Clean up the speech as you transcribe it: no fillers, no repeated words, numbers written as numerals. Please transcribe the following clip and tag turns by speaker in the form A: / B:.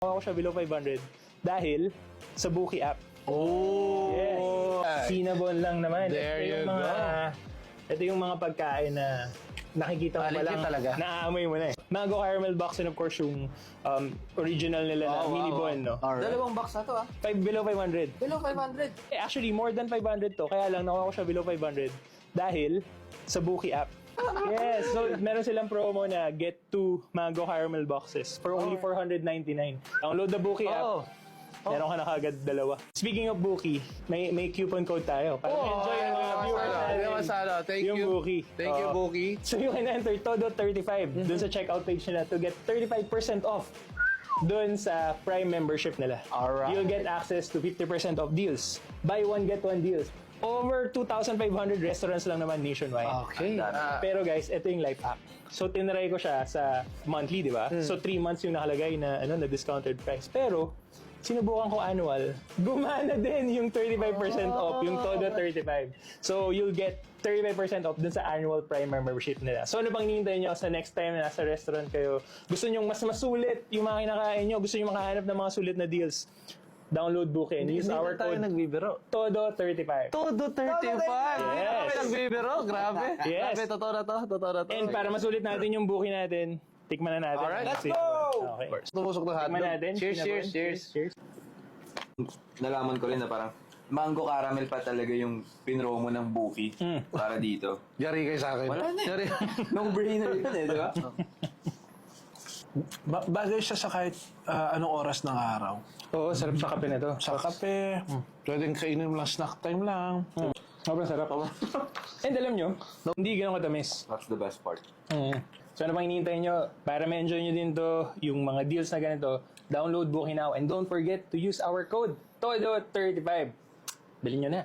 A: Ako siya below 500 dahil sa Bookie app.
B: Oh!
A: Yes. Cinnabon lang naman.
B: There you
A: go. Ito yung mga pagkain na nakikita mo pa lang,
B: talaga.
A: naaamoy mo na eh. Mango caramel box and of course yung original nila na mini bon, no?
B: Alright.
C: Dalawang box na to ah.
A: Below 500.
C: Below 500.
A: Actually, more than 500 to. Kaya lang nakuha ko siya below 500 dahil sa Bookie app. Yes, so meron silang promo na get 2 mango caramel boxes for only 499. Download the Bookie app. Meron ka na kagad dalawa. Speaking of Bookie, may coupon code tayo para enjoy yung mga viewers natin.
B: Thank
A: Yung
B: you.
A: Bookie.
B: Thank you, Bookie.
A: So you can enter Todo35 dun sa checkout page nila to get 35% off dun sa Prime membership nila.
B: Alright.
A: You'll get access to 50% off deals. Buy one, get one deals. Over 2,500 restaurants lang naman nationwide.
B: Okay.
A: Pero guys, ito yung life hack. So, tinry ko siya sa monthly, di ba? So, 3 months yung nakalagay na, na discounted price. Pero, sinubukan ko annual, gumana din yung 35% off, yung Todo 35. So, you'll get 35% off dun sa annual Prime membership nila. So, ano bang hinihintay nyo sa next time na nasa restaurant kayo? Gusto nyo mas masulit yung mga kinakain nyo? Gusto nyo makahanap ng mga sulit na deals? Download Bookie and use our code
B: nagbibiro.
A: Todo35.
B: Todo 35!
A: Yes.
B: Kami nagbibiro? Grabe.
A: Yes.
B: Grabe, totoo na to.
A: And para masulit natin yung Bookie natin, tikman na natin.
B: Alright, let's
C: go!
A: Okay.
B: Tumusok na
A: Tikman
B: hotdog.
A: natin.
B: Cheers, cheers, cheers.
A: Cheers.
D: Nalaman ko rin na parang mango caramel pa talaga yung pinromo ng Bookie para dito.
B: Yari kayo sa akin.
D: Wala na eh.
B: Yari.
D: No-brainer yun eh, di ba?
E: Bagay siya sa kahit anong oras ng araw.
A: Oo, sarap sa kape na to.
E: Sa kape, pwedeng kainin mo lang, snack time lang.
A: Sobrang sarap. And alam nyo, hindi ganun katamis.
D: That's the best part.
A: So ano pang hinihintay nyo? Para ma-enjoy nyo din to, yung mga deals na ganito, download Bookie now and don't forget to use our code, TODO35. Bilhin nyo na.